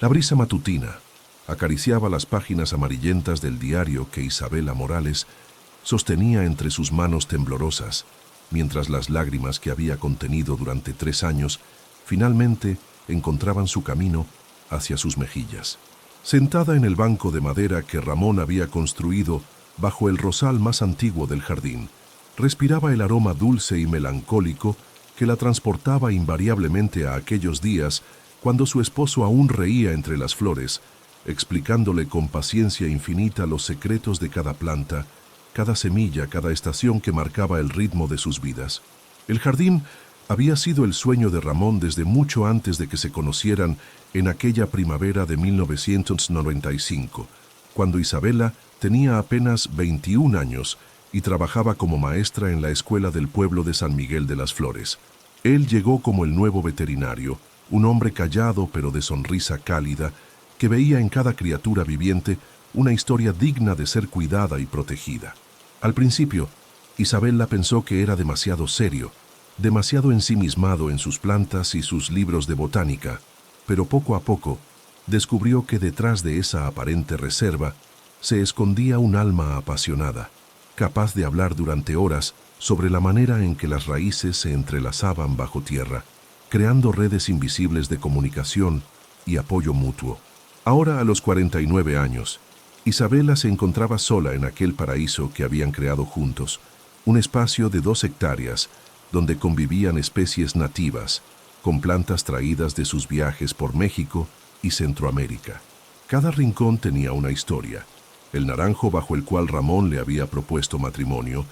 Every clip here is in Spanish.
La brisa matutina acariciaba las páginas amarillentas del diario que Isabela Morales sostenía entre sus manos temblorosas, mientras las lágrimas que había contenido durante 3 años finalmente encontraban su camino hacia sus mejillas. Sentada en el banco de madera que Ramón había construido bajo el rosal más antiguo del jardín, respiraba el aroma dulce y melancólico que la transportaba invariablemente a aquellos días cuando su esposo aún reía entre las flores, explicándole con paciencia infinita los secretos de cada planta, cada semilla, cada estación que marcaba el ritmo de sus vidas. El jardín había sido el sueño de Ramón desde mucho antes de que se conocieran en aquella primavera de 1995, cuando Isabela tenía apenas 21 años y trabajaba como maestra en la escuela del pueblo de San Miguel de las Flores. Él llegó como el nuevo veterinario, un hombre callado pero de sonrisa cálida, que veía en cada criatura viviente una historia digna de ser cuidada y protegida. Al principio, Isabela pensó que era demasiado serio, demasiado ensimismado en sus plantas y sus libros de botánica, pero poco a poco descubrió que detrás de esa aparente reserva se escondía un alma apasionada, capaz de hablar durante horas sobre la manera en que las raíces se entrelazaban bajo tierra, creando redes invisibles de comunicación y apoyo mutuo. Ahora, a los 49 años, Isabela se encontraba sola en aquel paraíso que habían creado juntos, un espacio de 2 hectáreas donde convivían especies nativas, con plantas traídas de sus viajes por México y Centroamérica. Cada rincón tenía una historia: el naranjo bajo el cual Ramón le había propuesto matrimonio,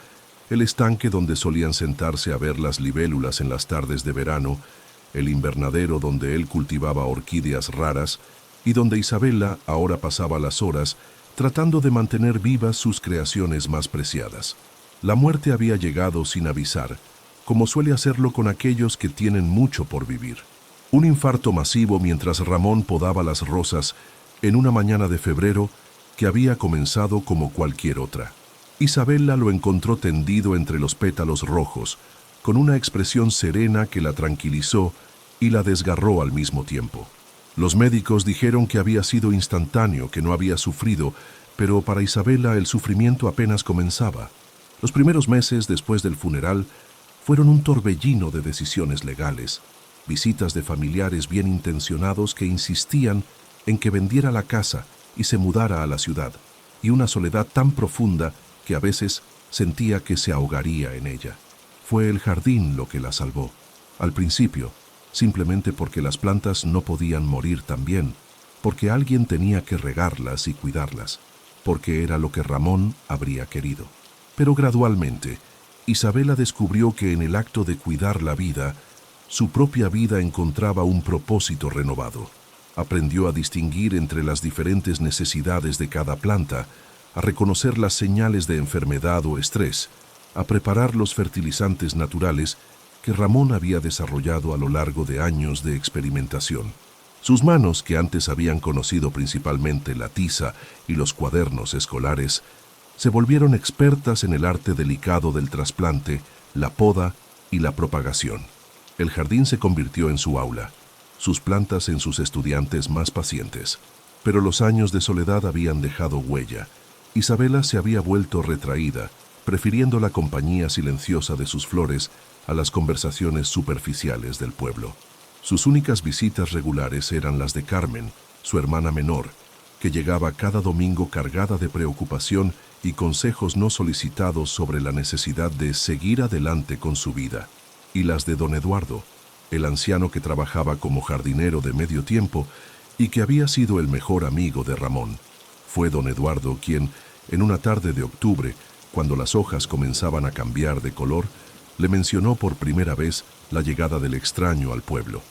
el estanque donde solían sentarse a ver las libélulas en las tardes de verano, el invernadero donde él cultivaba orquídeas raras y donde Isabela ahora pasaba las horas tratando de mantener vivas sus creaciones más preciadas. La muerte había llegado sin avisar, como suele hacerlo con aquellos que tienen mucho por vivir. Un infarto masivo mientras Ramón podaba las rosas en una mañana de febrero que había comenzado como cualquier otra. Isabela lo encontró tendido entre los pétalos rojos, con una expresión serena que la tranquilizó y la desgarró al mismo tiempo. Los médicos dijeron que había sido instantáneo, que no había sufrido, pero para Isabela el sufrimiento apenas comenzaba. Los primeros meses después del funeral fueron un torbellino de decisiones legales, visitas de familiares bien intencionados que insistían en que vendiera la casa y se mudara a la ciudad, y una soledad tan profunda que a veces sentía que se ahogaría en ella. Fue el jardín lo que la salvó. Al principio, simplemente porque las plantas no podían morir también, porque alguien tenía que regarlas y cuidarlas, porque era lo que Ramón habría querido. Pero gradualmente, Isabela descubrió que en el acto de cuidar la vida, su propia vida encontraba un propósito renovado. Aprendió a distinguir entre las diferentes necesidades de cada planta, a reconocer las señales de enfermedad o estrés, a preparar los fertilizantes naturales que Ramón había desarrollado a lo largo de años de experimentación. Sus manos, que antes habían conocido principalmente la tiza y los cuadernos escolares, se volvieron expertas en el arte delicado del trasplante, la poda y la propagación. El jardín se convirtió en su aula, sus plantas en sus estudiantes más pacientes. Pero los años de soledad habían dejado huella. Isabela se había vuelto retraída, prefiriendo la compañía silenciosa de sus flores a las conversaciones superficiales del pueblo. Sus únicas visitas regulares eran las de Carmen, su hermana menor, que llegaba cada domingo cargada de preocupación y consejos no solicitados sobre la necesidad de seguir adelante con su vida, y las de don Eduardo, el anciano que trabajaba como jardinero de medio tiempo y que había sido el mejor amigo de Ramón. Fue don Eduardo quien, en una tarde de octubre, cuando las hojas comenzaban a cambiar de color, le mencionó por primera vez la llegada del extraño al pueblo.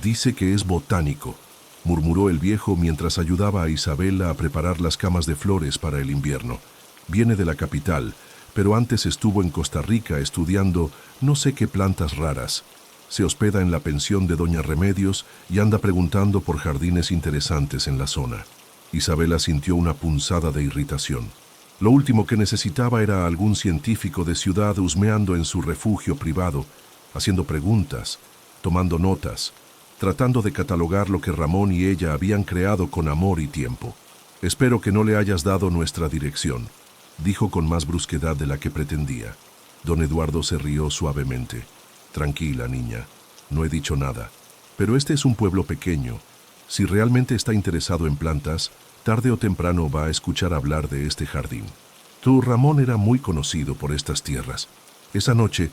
«Dice que es botánico», murmuró el viejo mientras ayudaba a Isabela a preparar las camas de flores para el invierno. «Viene de la capital, pero antes estuvo en Costa Rica estudiando no sé qué plantas raras. Se hospeda en la pensión de Doña Remedios y anda preguntando por jardines interesantes en la zona». Isabela sintió una punzada de irritación. Lo último que necesitaba era algún científico de ciudad husmeando en su refugio privado, haciendo preguntas, tomando notas, tratando de catalogar lo que Ramón y ella habían creado con amor y tiempo. «Espero que no le hayas dado nuestra dirección», dijo con más brusquedad de la que pretendía. Don Eduardo se rió suavemente. «Tranquila, niña, no he dicho nada. Pero este es un pueblo pequeño. Si realmente está interesado en plantas, tarde o temprano va a escuchar hablar de este jardín. Tu Ramón era muy conocido por estas tierras. Esa noche,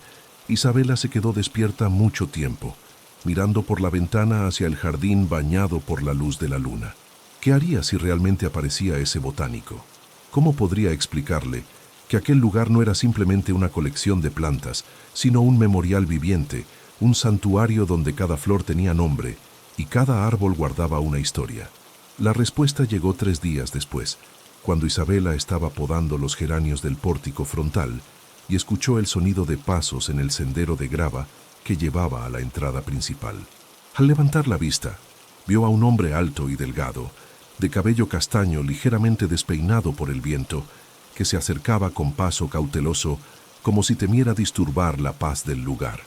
Isabela se quedó despierta mucho tiempo, mirando por la ventana hacia el jardín bañado por la luz de la luna. ¿Qué haría si realmente aparecía ese botánico? ¿Cómo podría explicarle que aquel lugar no era simplemente una colección de plantas, sino un memorial viviente, un santuario donde cada flor tenía nombre y cada árbol guardaba una historia? La respuesta llegó 3 días después, cuando Isabela estaba podando los geranios del pórtico frontal y escuchó el sonido de pasos en el sendero de grava que llevaba a la entrada principal. Al levantar la vista, vio a un hombre alto y delgado, de cabello castaño ligeramente despeinado por el viento, que se acercaba con paso cauteloso, como si temiera disturbar la paz del lugar.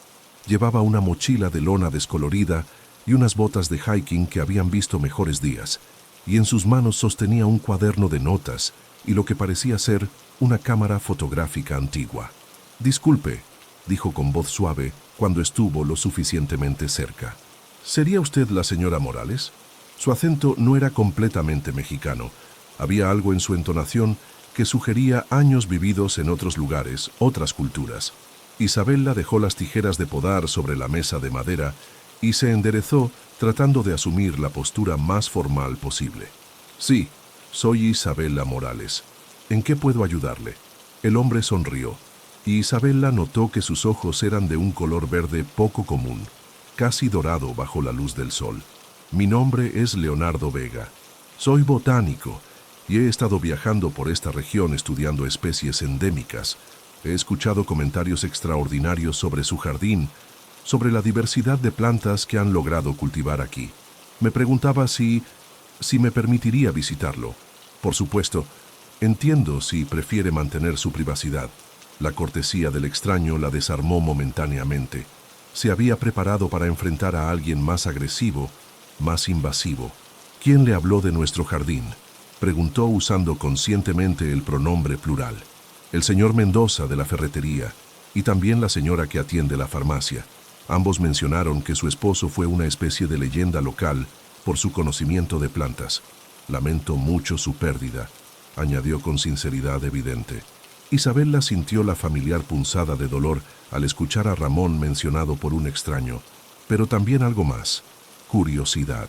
Llevaba una mochila de lona descolorida y unas botas de hiking que habían visto mejores días, y en sus manos sostenía un cuaderno de notas y lo que parecía ser una cámara fotográfica antigua. «Disculpe», dijo con voz suave cuando estuvo lo suficientemente cerca. «¿Sería usted la señora Morales?» Su acento no era completamente mexicano. Había algo en su entonación que sugería años vividos en otros lugares, otras culturas. Isabela dejó las tijeras de podar sobre la mesa de madera y se enderezó tratando de asumir la postura más formal posible. «Sí, soy Isabela Morales. ¿En qué puedo ayudarle?» El hombre sonrió, y Isabela notó que sus ojos eran de un color verde poco común, casi dorado bajo la luz del sol. «Mi nombre es Leonardo Vega. Soy botánico y he estado viajando por esta región estudiando especies endémicas. He escuchado comentarios extraordinarios sobre su jardín, sobre la diversidad de plantas que han logrado cultivar aquí. Me preguntaba si me permitiría visitarlo. Por supuesto, entiendo si prefiere mantener su privacidad». La cortesía del extraño la desarmó momentáneamente. Se había preparado para enfrentar a alguien más agresivo, más invasivo. «¿Quién le habló de nuestro jardín?», preguntó usando conscientemente el pronombre plural. «El señor Mendoza de la ferretería y también la señora que atiende la farmacia. Ambos mencionaron que su esposo fue una especie de leyenda local por su conocimiento de plantas. Lamento mucho su pérdida», añadió con sinceridad evidente. Isabela sintió la familiar punzada de dolor al escuchar a Ramón mencionado por un extraño, pero también algo más: curiosidad.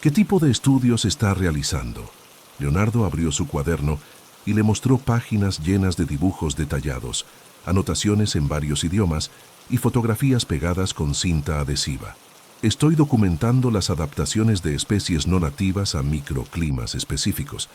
«¿Qué tipo de estudios está realizando?». Leonardo abrió su cuaderno y le mostró páginas llenas de dibujos detallados, anotaciones en varios idiomas y fotografías pegadas con cinta adhesiva. «Estoy documentando las adaptaciones de especies no nativas a microclimas específicos.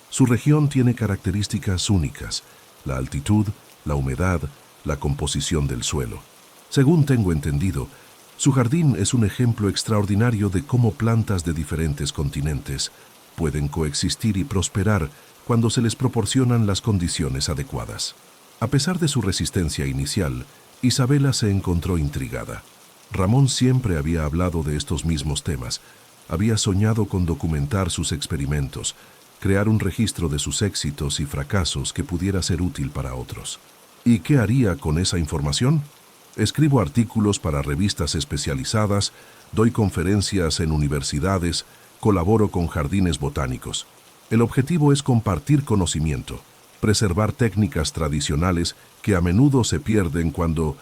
Su región tiene características únicas: la altitud, la humedad, la composición del suelo. Según tengo entendido, su jardín es un ejemplo extraordinario de cómo plantas de diferentes continentes pueden coexistir y prosperar cuando se les proporcionan las condiciones adecuadas». A pesar de su resistencia inicial, Isabela se encontró intrigada. Ramón siempre había hablado de estos mismos temas. Había soñado con documentar sus experimentos, crear un registro de sus éxitos y fracasos que pudiera ser útil para otros. ¿Y qué haría con esa información? «Escribo artículos para revistas especializadas, doy conferencias en universidades, colaboro con jardines botánicos. El objetivo es compartir conocimiento, preservar técnicas tradicionales que a menudo se pierden cuando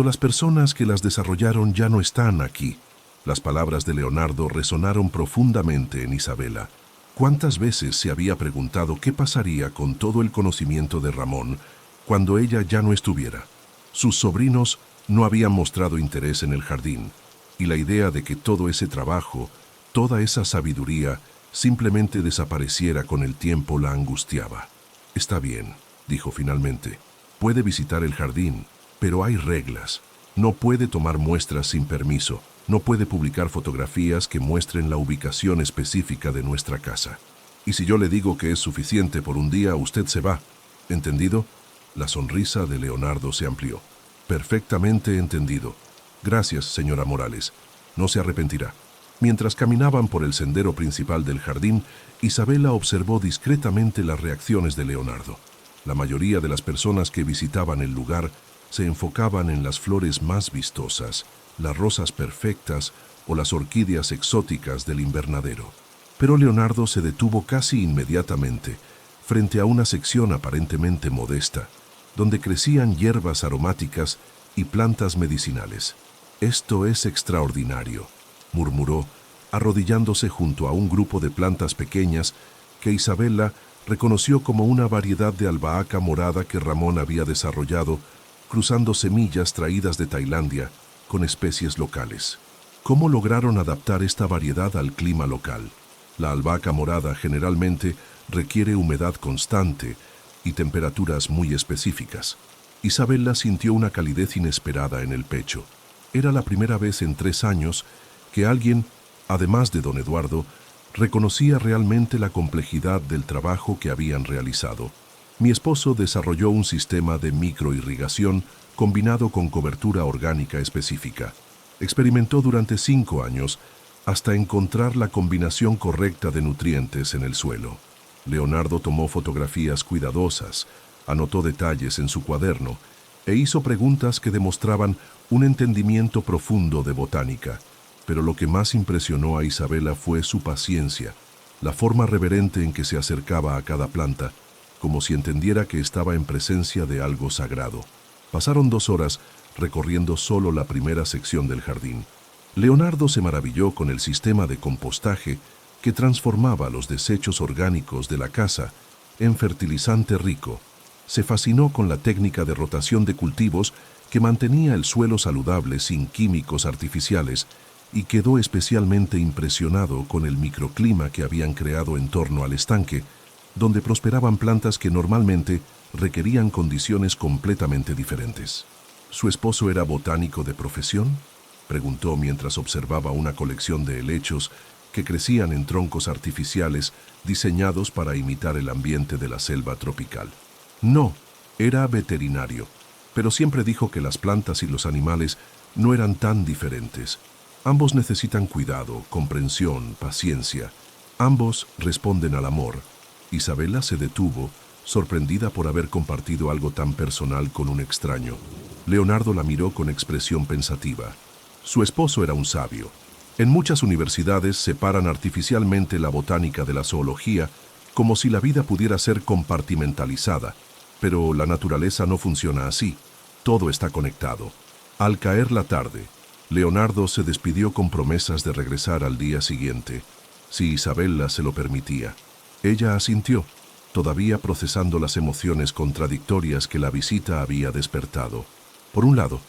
las personas que las desarrollaron ya no están aquí». Las palabras de Leonardo resonaron profundamente en Isabela. ¿Cuántas veces se había preguntado qué pasaría con todo el conocimiento de Ramón cuando ella ya no estuviera? Sus sobrinos no habían mostrado interés en el jardín, y la idea de que todo ese trabajo, toda esa sabiduría, simplemente desapareciera con el tiempo la angustiaba. «Está bien», dijo finalmente. «Puede visitar el jardín, pero hay reglas. No puede tomar muestras sin permiso. No puede publicar fotografías que muestren la ubicación específica de nuestra casa. Y si yo le digo que es suficiente por un día, usted se va. ¿Entendido?». La sonrisa de Leonardo se amplió. «Perfectamente entendido. Gracias, señora Morales. No se arrepentirá. Mientras caminaban por el sendero principal del jardín, Isabela observó discretamente las reacciones de Leonardo. La mayoría de las personas que visitaban el lugar se enfocaban en las flores más vistosas, las rosas perfectas o las orquídeas exóticas del invernadero. Pero Leonardo se detuvo casi inmediatamente frente a una sección aparentemente modesta, donde crecían hierbas aromáticas y plantas medicinales. «Esto es extraordinario», murmuró, arrodillándose junto a un grupo de plantas pequeñas que Isabela reconoció como una variedad de albahaca morada que Ramón había desarrollado, cruzando semillas traídas de Tailandia con especies locales. ¿Cómo lograron adaptar esta variedad al clima local? La albahaca morada generalmente requiere humedad constante y temperaturas muy específicas. Isabela sintió una calidez inesperada en el pecho. Era la primera vez en 3 años que alguien, además de don Eduardo, reconocía realmente la complejidad del trabajo que habían realizado. Mi esposo desarrolló un sistema de microirrigación combinado con cobertura orgánica específica. Experimentó durante 5 años hasta encontrar la combinación correcta de nutrientes en el suelo. Leonardo tomó fotografías cuidadosas, anotó detalles en su cuaderno e hizo preguntas que demostraban un entendimiento profundo de botánica. Pero lo que más impresionó a Isabela fue su paciencia, la forma reverente en que se acercaba a cada planta, como si entendiera que estaba en presencia de algo sagrado. Pasaron 2 horas recorriendo solo la primera sección del jardín. Leonardo se maravilló con el sistema de compostaje que transformaba los desechos orgánicos de la casa en fertilizante rico. Se fascinó con la técnica de rotación de cultivos que mantenía el suelo saludable sin químicos artificiales y quedó especialmente impresionado con el microclima que habían creado en torno al estanque, donde prosperaban plantas que normalmente requerían condiciones completamente diferentes. ¿Su esposo era botánico de profesión?, preguntó mientras observaba una colección de helechos que crecían en troncos artificiales diseñados para imitar el ambiente de la selva tropical. No, era veterinario, pero siempre dijo que las plantas y los animales no eran tan diferentes. Ambos necesitan cuidado, comprensión, paciencia. Ambos responden al amor. Isabela se detuvo, sorprendida por haber compartido algo tan personal con un extraño. Leonardo la miró con expresión pensativa. Su esposo era un sabio. En muchas universidades separan artificialmente la botánica de la zoología, como si la vida pudiera ser compartimentalizada. Pero la naturaleza no funciona así. Todo está conectado. Al caer la tarde, Leonardo se despidió con promesas de regresar al día siguiente, si Isabela se lo permitía. Ella asintió, todavía procesando las emociones contradictorias que la visita había despertado. Por un lado,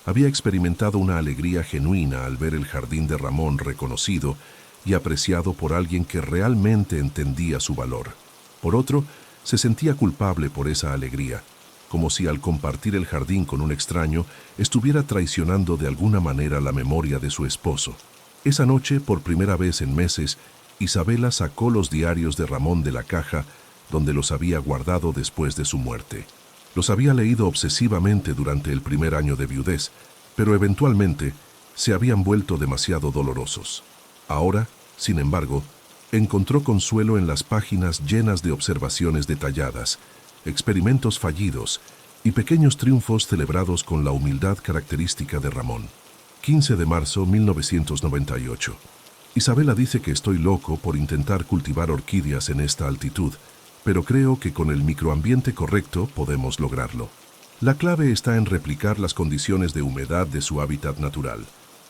había experimentado una alegría genuina al ver el jardín de Ramón reconocido y apreciado por alguien que realmente entendía su valor. Por otro, se sentía culpable por esa alegría, como si al compartir el jardín con un extraño estuviera traicionando de alguna manera la memoria de su esposo. Esa noche, por primera vez en meses, Isabela sacó los diarios de Ramón de la caja donde los había guardado después de su muerte. Los había leído obsesivamente durante el primer año de viudez, pero eventualmente se habían vuelto demasiado dolorosos. Ahora, sin embargo, encontró consuelo en las páginas llenas de observaciones detalladas, experimentos fallidos y pequeños triunfos celebrados con la humildad característica de Ramón. 15 de marzo 1998. Isabela dice que estoy loco por intentar cultivar orquídeas en esta altitud, pero creo que con el microambiente correcto podemos lograrlo. La clave está en replicar las condiciones de humedad de su hábitat natural.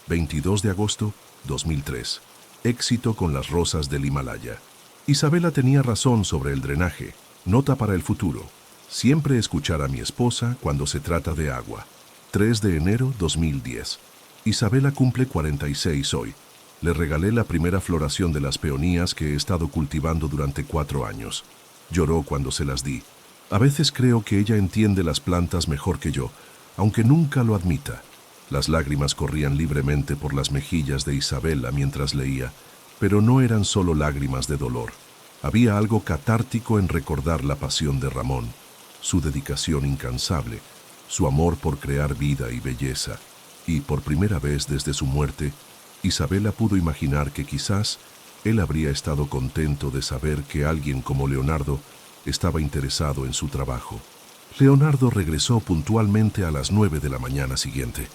22 de agosto 2003. Éxito con las rosas del Himalaya. Isabela tenía razón sobre el drenaje. Nota para el futuro. Siempre escuchar a mi esposa cuando se trata de agua. 3 de enero 2010. Isabela cumple 46 hoy. Le regalé la primera floración de las peonías que he estado cultivando durante 4 años. Lloró cuando se las di. A veces creo que ella entiende las plantas mejor que yo, aunque nunca lo admita. Las lágrimas corrían libremente por las mejillas de Isabela mientras leía, pero no eran solo lágrimas de dolor. Había algo catártico en recordar la pasión de Ramón, su dedicación incansable, su amor por crear vida y belleza, y por primera vez desde su muerte, Isabela pudo imaginar que quizás él habría estado contento de saber que alguien como Leonardo estaba interesado en su trabajo. Leonardo regresó puntualmente a las 9 de la mañana siguiente,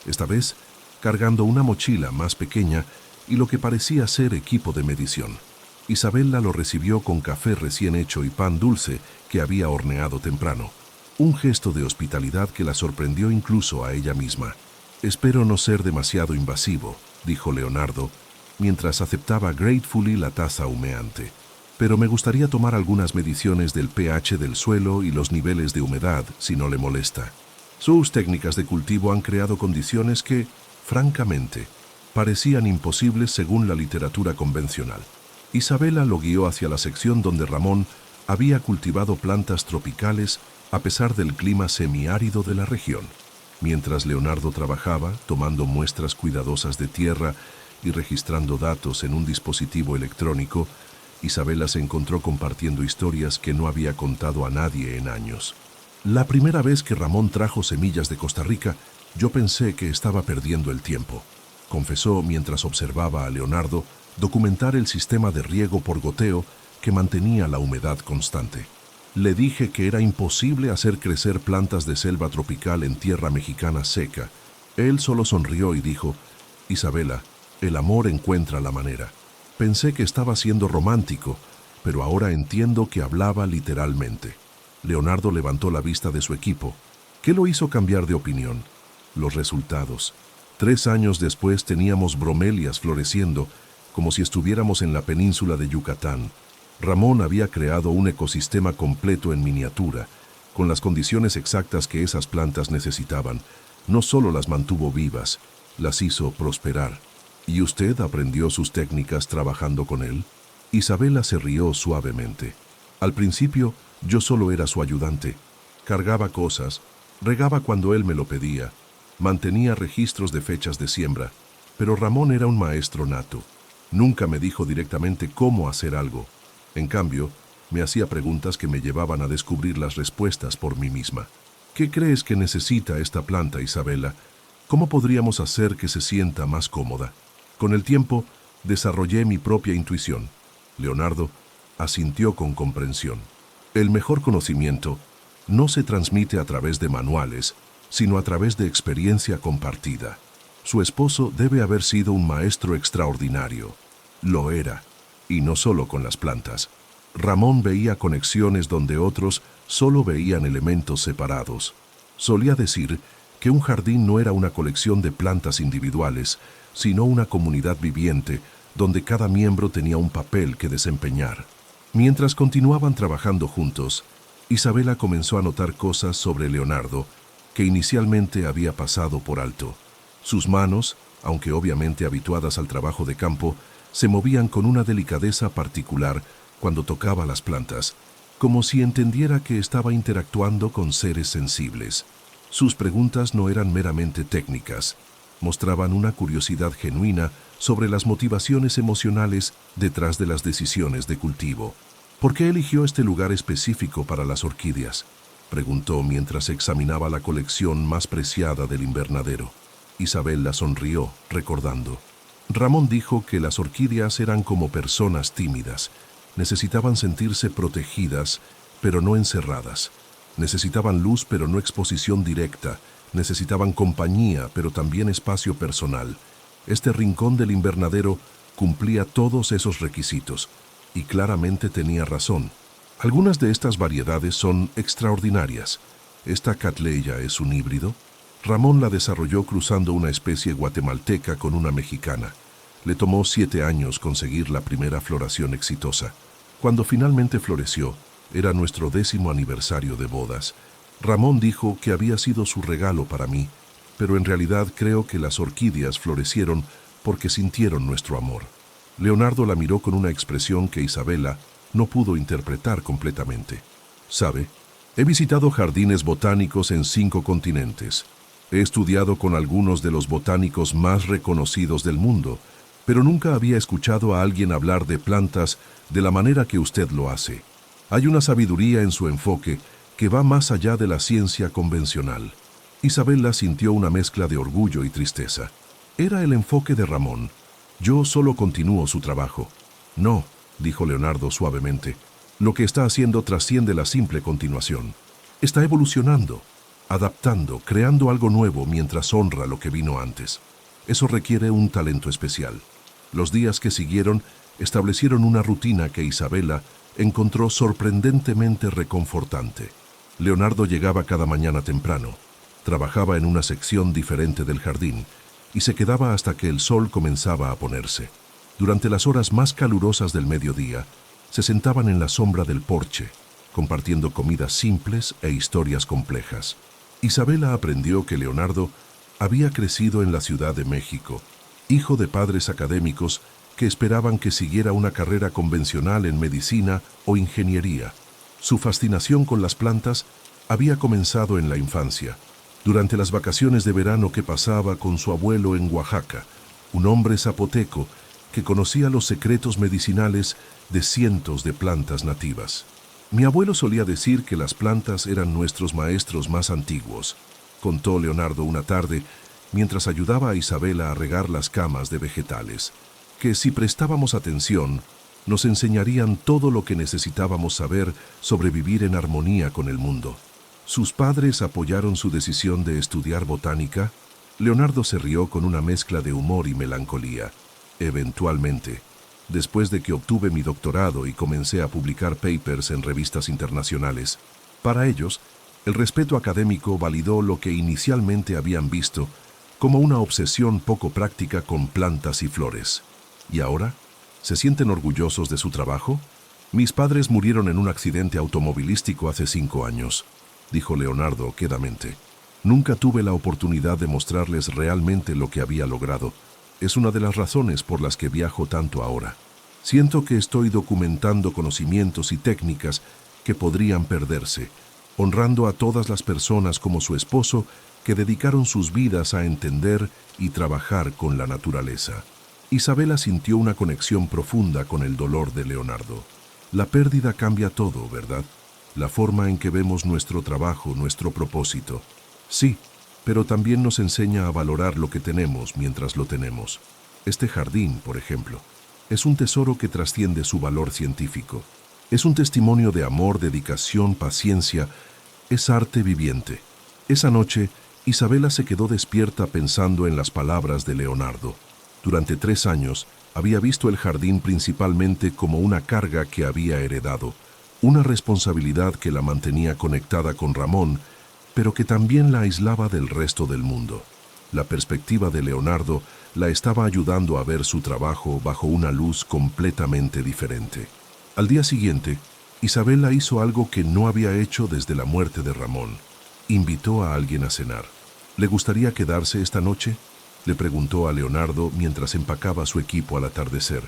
esta vez cargando una mochila más pequeña y lo que parecía ser equipo de medición. Isabela lo recibió con café recién hecho y pan dulce que había horneado temprano, un gesto de hospitalidad que la sorprendió incluso a ella misma. «Espero no ser demasiado invasivo», dijo Leonardo, mientras aceptaba gratefully la taza humeante. «Pero me gustaría tomar algunas mediciones del pH del suelo y los niveles de humedad, si no le molesta. Sus técnicas de cultivo han creado condiciones que, francamente, parecían imposibles según la literatura convencional». Isabela lo guió hacia la sección donde Ramón había cultivado plantas tropicales a pesar del clima semiárido de la región. Mientras Leonardo trabajaba, tomando muestras cuidadosas de tierra y registrando datos en un dispositivo electrónico, Isabela se encontró compartiendo historias que no había contado a nadie en años. «La primera vez que Ramón trajo semillas de Costa Rica, yo pensé que estaba perdiendo el tiempo», confesó mientras observaba a Leonardo documentar el sistema de riego por goteo que mantenía la humedad constante. «Le dije que era imposible hacer crecer plantas de selva tropical en tierra mexicana seca». Él solo sonrió y dijo: «Isabela, el amor encuentra la manera». Pensé que estaba siendo romántico, pero ahora entiendo que hablaba literalmente. Leonardo levantó la vista de su equipo. ¿Qué lo hizo cambiar de opinión? Los resultados. 3 años después teníamos bromelias floreciendo, como si estuviéramos en la península de Yucatán. Ramón había creado un ecosistema completo en miniatura, con las condiciones exactas que esas plantas necesitaban. No solo las mantuvo vivas, las hizo prosperar. ¿Y usted aprendió sus técnicas trabajando con él? Isabela se rió suavemente. Al principio, yo solo era su ayudante. Cargaba cosas, regaba cuando él me lo pedía, mantenía registros de fechas de siembra, pero Ramón era un maestro nato. Nunca me dijo directamente cómo hacer algo. En cambio, me hacía preguntas que me llevaban a descubrir las respuestas por mí misma. ¿Qué crees que necesita esta planta, Isabela? ¿Cómo podríamos hacer que se sienta más cómoda? Con el tiempo, desarrollé mi propia intuición. Leonardo asintió con comprensión. El mejor conocimiento no se transmite a través de manuales, sino a través de experiencia compartida. Su esposo debe haber sido un maestro extraordinario. Lo era, y no solo con las plantas. Ramón veía conexiones donde otros solo veían elementos separados. Solía decir que un jardín no era una colección de plantas individuales, sino una comunidad viviente donde cada miembro tenía un papel que desempeñar. Mientras continuaban trabajando juntos, Isabela comenzó a notar cosas sobre Leonardo que inicialmente había pasado por alto. Sus manos, aunque obviamente habituadas al trabajo de campo, se movían con una delicadeza particular cuando tocaba las plantas, como si entendiera que estaba interactuando con seres sensibles. Sus preguntas no eran meramente técnicas, mostraban una curiosidad genuina sobre las motivaciones emocionales detrás de las decisiones de cultivo. ¿Por qué eligió este lugar específico para las orquídeas?, preguntó mientras examinaba la colección más preciada del invernadero. Isabela sonrió, recordando. Ramón dijo que las orquídeas eran como personas tímidas. Necesitaban sentirse protegidas, pero no encerradas. Necesitaban luz, pero no exposición directa. Necesitaban compañía, pero también espacio personal. Este rincón del invernadero cumplía todos esos requisitos, y claramente tenía razón. Algunas de estas variedades son extraordinarias. ¿Esta Cattleya es un híbrido? Ramón la desarrolló cruzando una especie guatemalteca con una mexicana. Le tomó 7 años conseguir la primera floración exitosa. Cuando finalmente floreció, era nuestro 10º aniversario de bodas. Ramón dijo que había sido su regalo para mí, pero en realidad creo que las orquídeas florecieron porque sintieron nuestro amor. Leonardo la miró con una expresión que Isabela no pudo interpretar completamente. ¿Sabe? He visitado jardines botánicos en 5 continentes. He estudiado con algunos de los botánicos más reconocidos del mundo, pero nunca había escuchado a alguien hablar de plantas de la manera que usted lo hace. Hay una sabiduría en su enfoque que va más allá de la ciencia convencional. Isabela sintió una mezcla de orgullo y tristeza. Era el enfoque de Ramón, Yo solo continúo su trabajo. No, dijo Leonardo suavemente. Lo que está haciendo trasciende la simple continuación. Está evolucionando, adaptando, creando algo nuevo mientras honra lo que vino antes. Eso requiere un talento especial. Los días que siguieron establecieron una rutina que Isabela encontró sorprendentemente reconfortante. Leonardo llegaba cada mañana temprano, trabajaba en una sección diferente del jardín y se quedaba hasta que el sol comenzaba a ponerse. Durante las horas más calurosas del mediodía, se sentaban en la sombra del porche, compartiendo comidas simples e historias complejas. Isabela aprendió que Leonardo había crecido en la Ciudad de México, hijo de padres académicos que esperaban que siguiera una carrera convencional en medicina o ingeniería. Su fascinación con las plantas había comenzado en la infancia, durante las vacaciones de verano que pasaba con su abuelo en Oaxaca, un hombre zapoteco que conocía los secretos medicinales de cientos de plantas nativas. Mi abuelo solía decir que las plantas eran nuestros maestros más antiguos, contó Leonardo una tarde mientras ayudaba a Isabela a regar las camas de vegetales, que si prestábamos atención, nos enseñarían todo lo que necesitábamos saber sobre vivir en armonía con el mundo. ¿Sus padres apoyaron su decisión de estudiar botánica? Leonardo se rió con una mezcla de humor y melancolía. Eventualmente, después de que obtuve mi doctorado y comencé a publicar papers en revistas internacionales, para ellos, el respeto académico validó lo que inicialmente habían visto como una obsesión poco práctica con plantas y flores. ¿Y ahora? ¿Se sienten orgullosos de su trabajo? Mis padres murieron en un accidente automovilístico hace 5 años, dijo Leonardo quedamente. Nunca tuve la oportunidad de mostrarles realmente lo que había logrado. Es una de las razones por las que viajo tanto ahora. Siento que estoy documentando conocimientos y técnicas que podrían perderse, honrando a todas las personas como su esposo que dedicaron sus vidas a entender y trabajar con la naturaleza. Isabela sintió una conexión profunda con el dolor de Leonardo. La pérdida cambia todo, ¿verdad? La forma en que vemos nuestro trabajo, nuestro propósito. Sí, pero también nos enseña a valorar lo que tenemos mientras lo tenemos. Este jardín, por ejemplo, es un tesoro que trasciende su valor científico. Es un testimonio de amor, dedicación, paciencia. Es arte viviente. Esa noche, Isabela se quedó despierta pensando en las palabras de Leonardo. Durante 3 años, había visto el jardín principalmente como una carga que había heredado, una responsabilidad que la mantenía conectada con Ramón, pero que también la aislaba del resto del mundo. La perspectiva de Leonardo la estaba ayudando a ver su trabajo bajo una luz completamente diferente. Al día siguiente, Isabela hizo algo que no había hecho desde la muerte de Ramón. Invitó a alguien a cenar. ¿Le gustaría quedarse esta noche?, le preguntó a Leonardo mientras empacaba su equipo al atardecer.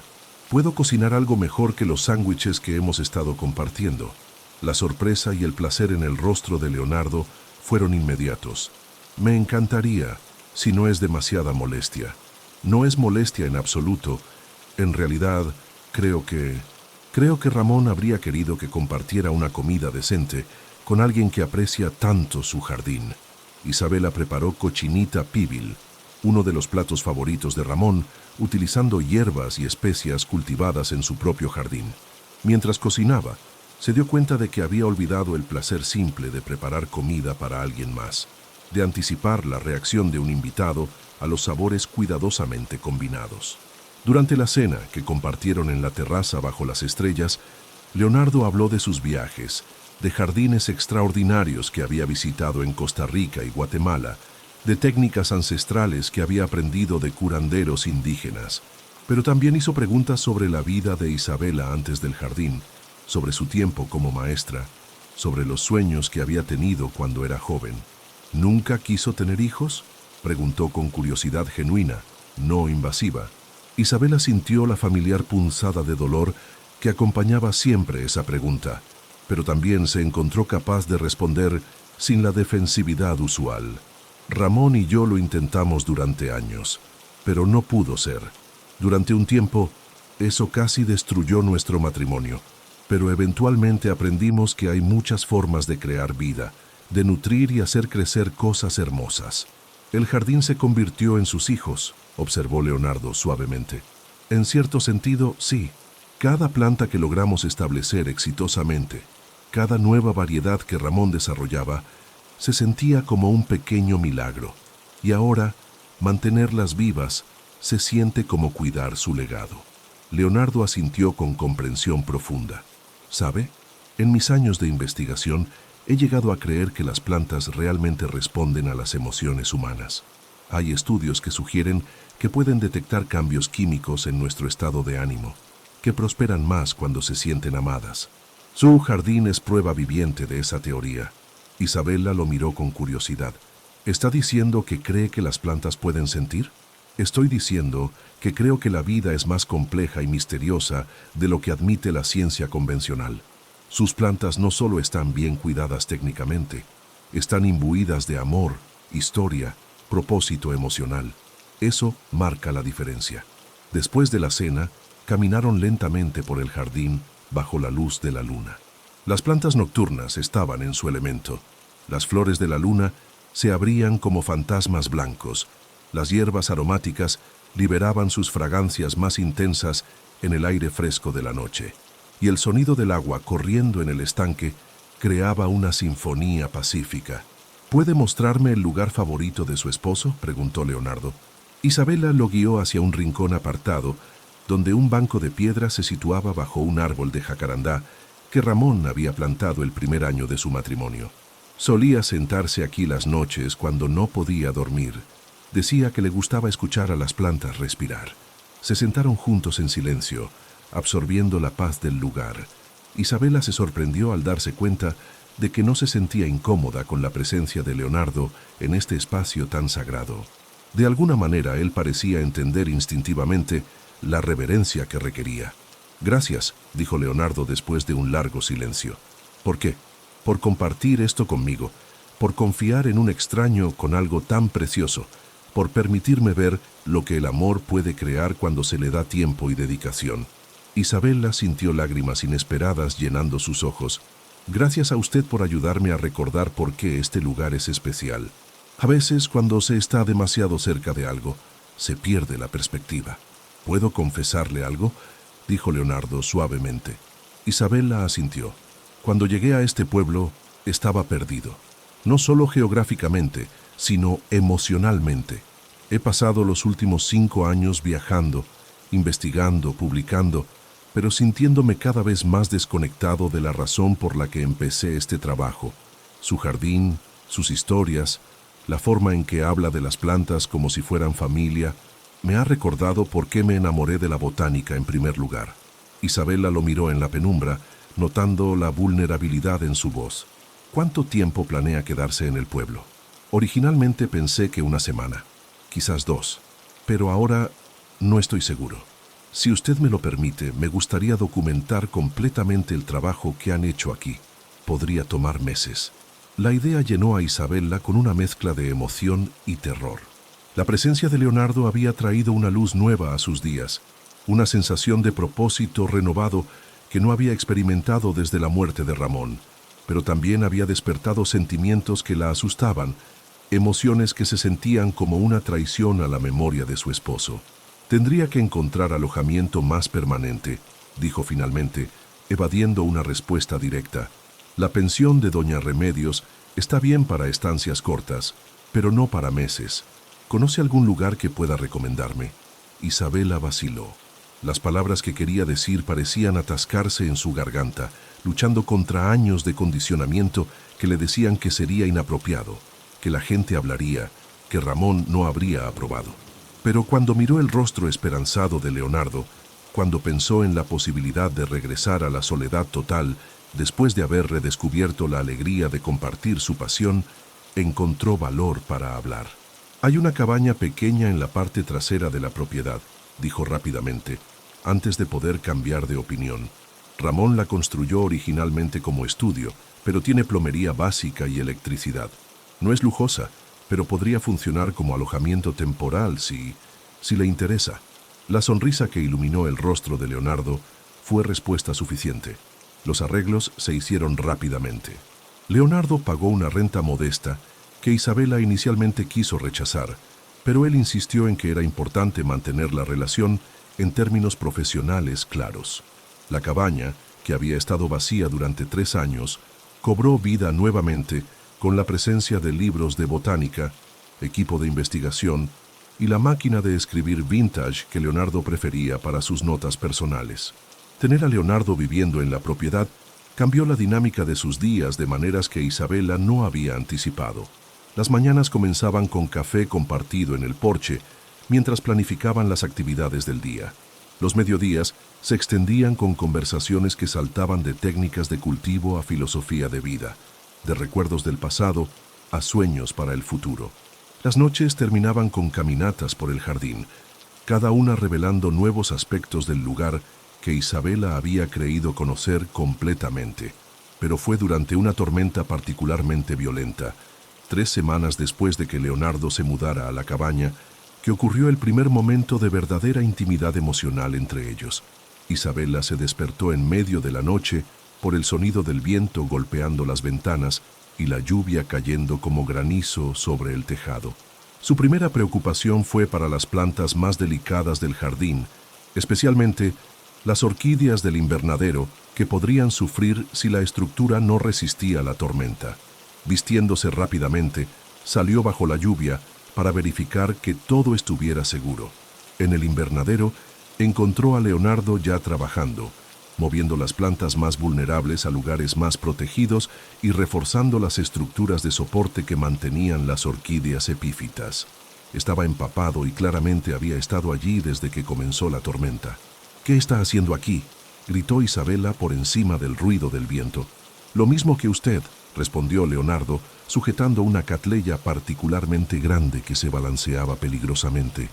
«Puedo cocinar algo mejor que los sándwiches que hemos estado compartiendo». La sorpresa y el placer en el rostro de Leonardo fueron inmediatos. «Me encantaría, si no es demasiada molestia». «No es molestia en absoluto. En realidad, creo que Ramón habría querido que compartiera una comida decente con alguien que aprecia tanto su jardín». Isabela preparó cochinita pibil, uno de los platos favoritos de Ramón, utilizando hierbas y especias cultivadas en su propio jardín. Mientras cocinaba, se dio cuenta de que había olvidado el placer simple de preparar comida para alguien más, de anticipar la reacción de un invitado a los sabores cuidadosamente combinados. Durante la cena que compartieron en la terraza bajo las estrellas, Leonardo habló de sus viajes, de jardines extraordinarios que había visitado en Costa Rica y Guatemala, de técnicas ancestrales que había aprendido de curanderos indígenas. Pero también hizo preguntas sobre la vida de Isabela antes del jardín, sobre su tiempo como maestra, sobre los sueños que había tenido cuando era joven. ¿Nunca quiso tener hijos?, preguntó con curiosidad genuina, no invasiva. Isabela sintió la familiar punzada de dolor que acompañaba siempre esa pregunta, pero también se encontró capaz de responder sin la defensividad usual. Ramón y yo lo intentamos durante años, pero no pudo ser. Durante un tiempo, eso casi destruyó nuestro matrimonio, pero eventualmente aprendimos que hay muchas formas de crear vida, de nutrir y hacer crecer cosas hermosas. El jardín se convirtió en sus hijos, observó Leonardo suavemente. En cierto sentido, sí. Cada planta que logramos establecer exitosamente, cada nueva variedad que Ramón desarrollaba, se sentía como un pequeño milagro. Y ahora, mantenerlas vivas se siente como cuidar su legado. Leonardo asintió con comprensión profunda. ¿Sabe? En mis años de investigación, he llegado a creer que las plantas realmente responden a las emociones humanas. Hay estudios que sugieren que pueden detectar cambios químicos en nuestro estado de ánimo, que prosperan más cuando se sienten amadas. Su jardín es prueba viviente de esa teoría. Isabella lo miró con curiosidad. ¿Está diciendo que cree que las plantas pueden sentir? Estoy diciendo que creo que la vida es más compleja y misteriosa de lo que admite la ciencia convencional. Sus plantas no solo están bien cuidadas técnicamente, están imbuidas de amor, historia, propósito emocional. Eso marca la diferencia. Después de la cena, caminaron lentamente por el jardín bajo la luz de la luna. Las plantas nocturnas estaban en su elemento. Las flores de la luna se abrían como fantasmas blancos. Las hierbas aromáticas liberaban sus fragancias más intensas en el aire fresco de la noche. Y el sonido del agua corriendo en el estanque creaba una sinfonía pacífica. ¿Puede mostrarme el lugar favorito de su esposo?, preguntó Leonardo. Isabella lo guió hacia un rincón apartado, donde un banco de piedra se situaba bajo un árbol de jacarandá que Ramón había plantado el primer año de su matrimonio. Solía sentarse aquí las noches cuando no podía dormir. Decía que le gustaba escuchar a las plantas respirar. Se sentaron juntos en silencio, absorbiendo la paz del lugar. Isabella se sorprendió al darse cuenta de que no se sentía incómoda con la presencia de Leonardo en este espacio tan sagrado. De alguna manera él parecía entender instintivamente la reverencia que requería. «Gracias», dijo Leonardo después de un largo silencio. «¿Por qué?» «Por compartir esto conmigo, por confiar en un extraño con algo tan precioso, por permitirme ver lo que el amor puede crear cuando se le da tiempo y dedicación». Isabella sintió lágrimas inesperadas llenando sus ojos. «Gracias a usted por ayudarme a recordar por qué este lugar es especial. A veces, cuando se está demasiado cerca de algo, se pierde la perspectiva». «¿Puedo confesarle algo?», dijo Leonardo suavemente. Isabella asintió. «Cuando llegué a este pueblo, estaba perdido. No solo geográficamente, sino emocionalmente. He pasado los últimos 5 años viajando, investigando, publicando, pero sintiéndome cada vez más desconectado de la razón por la que empecé este trabajo. Su jardín, sus historias, la forma en que habla de las plantas como si fueran familia, me ha recordado por qué me enamoré de la botánica en primer lugar». Isabella lo miró en la penumbra, notando la vulnerabilidad en su voz. «¿Cuánto tiempo planea quedarse en el pueblo?» «Originalmente pensé que 1 semana, quizás 2, pero ahora no estoy seguro. Si usted me lo permite, me gustaría documentar completamente el trabajo que han hecho aquí. Podría tomar meses». La idea llenó a Isabella con una mezcla de emoción y terror. La presencia de Leonardo había traído una luz nueva a sus días, una sensación de propósito renovado que no había experimentado desde la muerte de Ramón, pero también había despertado sentimientos que la asustaban, emociones que se sentían como una traición a la memoria de su esposo. «Tendría que encontrar alojamiento más permanente», dijo finalmente, evadiendo una respuesta directa. «La pensión de Doña Remedios está bien para estancias cortas, pero no para meses. ¿Conoce algún lugar que pueda recomendarme?» Isabella vaciló. Las palabras que quería decir parecían atascarse en su garganta, luchando contra años de condicionamiento que le decían que sería inapropiado, que la gente hablaría, que Ramón no habría aprobado. Pero cuando miró el rostro esperanzado de Leonardo, cuando pensó en la posibilidad de regresar a la soledad total después de haber redescubierto la alegría de compartir su pasión, encontró valor para hablar. «Hay una cabaña pequeña en la parte trasera de la propiedad», dijo rápidamente, antes de poder cambiar de opinión. «Ramón la construyó originalmente como estudio, pero tiene plomería básica y electricidad. No es lujosa, pero podría funcionar como alojamiento temporal si le interesa». La sonrisa que iluminó el rostro de Leonardo fue respuesta suficiente. Los arreglos se hicieron rápidamente. Leonardo pagó una renta modesta que Isabella inicialmente quiso rechazar, pero él insistió en que era importante mantener la relación en términos profesionales claros. La cabaña, que había estado vacía durante 3 años, cobró vida nuevamente con la presencia de libros de botánica, equipo de investigación y la máquina de escribir vintage que Leonardo prefería para sus notas personales. Tener a Leonardo viviendo en la propiedad cambió la dinámica de sus días de maneras que Isabela no había anticipado. Las mañanas comenzaban con café compartido en el porche, mientras planificaban las actividades del día. Los mediodías se extendían con conversaciones que saltaban de técnicas de cultivo a filosofía de vida, de recuerdos del pasado a sueños para el futuro. Las noches terminaban con caminatas por el jardín, cada una revelando nuevos aspectos del lugar que Isabela había creído conocer completamente. Pero fue durante una tormenta particularmente violenta, 3 semanas después de que Leonardo se mudara a la cabaña, que ocurrió el primer momento de verdadera intimidad emocional entre ellos. Isabela se despertó en medio de la noche por el sonido del viento golpeando las ventanas y la lluvia cayendo como granizo sobre el tejado. Su primera preocupación fue para las plantas más delicadas del jardín, especialmente las orquídeas del invernadero que podrían sufrir si la estructura no resistía la tormenta. Vistiéndose rápidamente, salió bajo la lluvia para verificar que todo estuviera seguro. En el invernadero, encontró a Leonardo ya trabajando, moviendo las plantas más vulnerables a lugares más protegidos y reforzando las estructuras de soporte que mantenían las orquídeas epífitas. Estaba empapado y claramente había estado allí desde que comenzó la tormenta. «¿Qué está haciendo aquí?», gritó Isabela por encima del ruido del viento. «Lo mismo que usted», respondió Leonardo, sujetando una catleya particularmente grande que se balanceaba peligrosamente.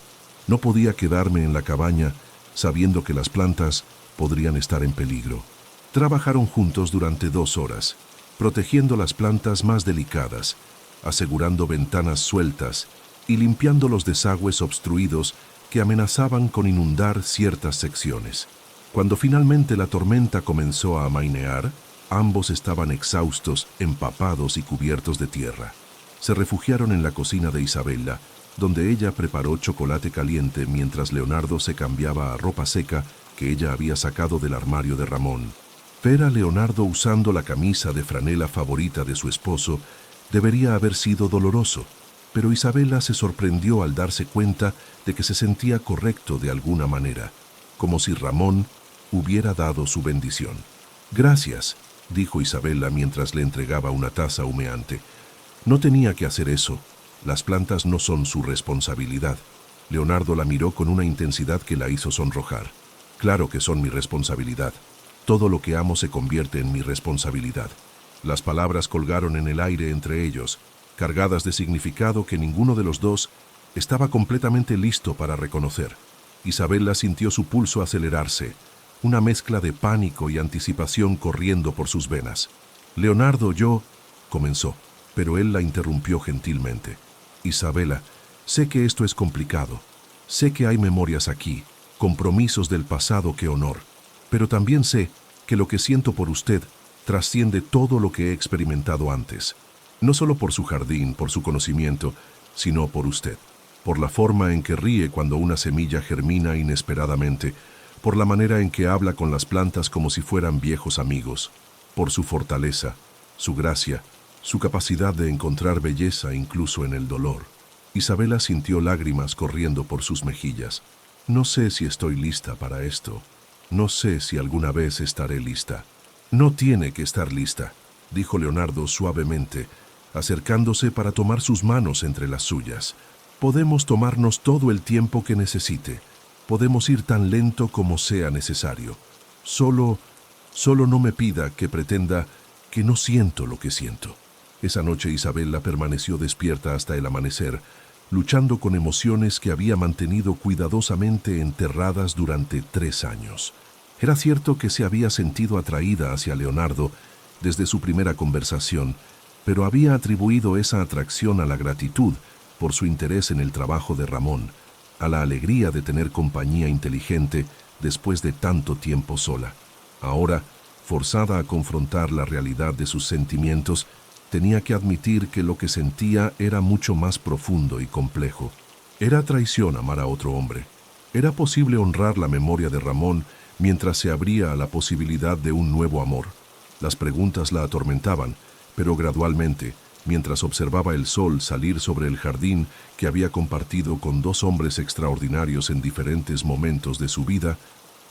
No podía quedarme en la cabaña sabiendo que las plantas podrían estar en peligro. Trabajaron juntos durante 2 horas, protegiendo las plantas más delicadas, asegurando ventanas sueltas y limpiando los desagües obstruidos que amenazaban con inundar ciertas secciones. Cuando finalmente la tormenta comenzó a amainear, ambos estaban exhaustos, empapados y cubiertos de tierra. Se refugiaron en la cocina de Isabela, donde ella preparó chocolate caliente mientras Leonardo se cambiaba a ropa seca que ella había sacado del armario de Ramón. Ver a Leonardo usando la camisa de franela favorita de su esposo debería haber sido doloroso, pero Isabela se sorprendió al darse cuenta de que se sentía correcto de alguna manera, como si Ramón hubiera dado su bendición. «Gracias», dijo Isabela mientras le entregaba una taza humeante. «No tenía que hacer eso. Las plantas no son su responsabilidad». Leonardo la miró con una intensidad que la hizo sonrojar. «Claro que son mi responsabilidad. Todo lo que amo se convierte en mi responsabilidad». Las palabras colgaron en el aire entre ellos, cargadas de significado que ninguno de los dos estaba completamente listo para reconocer. Isabela sintió su pulso acelerarse, una mezcla de pánico y anticipación corriendo por sus venas. «Leonardo, comenzó, pero él la interrumpió gentilmente. «Isabela, sé que esto es complicado. Sé que hay memorias aquí, compromisos del pasado que honor, pero también sé que lo que siento por usted trasciende todo lo que he experimentado antes. No solo por su jardín, por su conocimiento, sino por usted. Por la forma en que ríe cuando una semilla germina inesperadamente, por la manera en que habla con las plantas como si fueran viejos amigos, por su fortaleza, su gracia, su capacidad de encontrar belleza incluso en el dolor». Isabela sintió lágrimas corriendo por sus mejillas. «No sé si estoy lista para esto. No sé si alguna vez estaré lista». «No tiene que estar lista», dijo Leonardo suavemente, acercándose para tomar sus manos entre las suyas. «Podemos tomarnos todo el tiempo que necesite. Podemos ir tan lento como sea necesario. Solo no me pida que pretenda que no siento lo que siento». Esa noche Isabela permaneció despierta hasta el amanecer, luchando con emociones que había mantenido cuidadosamente enterradas durante 3 años. Era cierto que se había sentido atraída hacia Leonardo desde su primera conversación, pero había atribuido esa atracción a la gratitud por su interés en el trabajo de Ramón, a la alegría de tener compañía inteligente después de tanto tiempo sola. Ahora, forzada a confrontar la realidad de sus sentimientos, tenía que admitir que lo que sentía era mucho más profundo y complejo. Era traición amar a otro hombre. ¿Era posible honrar la memoria de Ramón mientras se abría a la posibilidad de un nuevo amor? Las preguntas la atormentaban, pero gradualmente, mientras observaba el sol salir sobre el jardín que había compartido con dos hombres extraordinarios en diferentes momentos de su vida,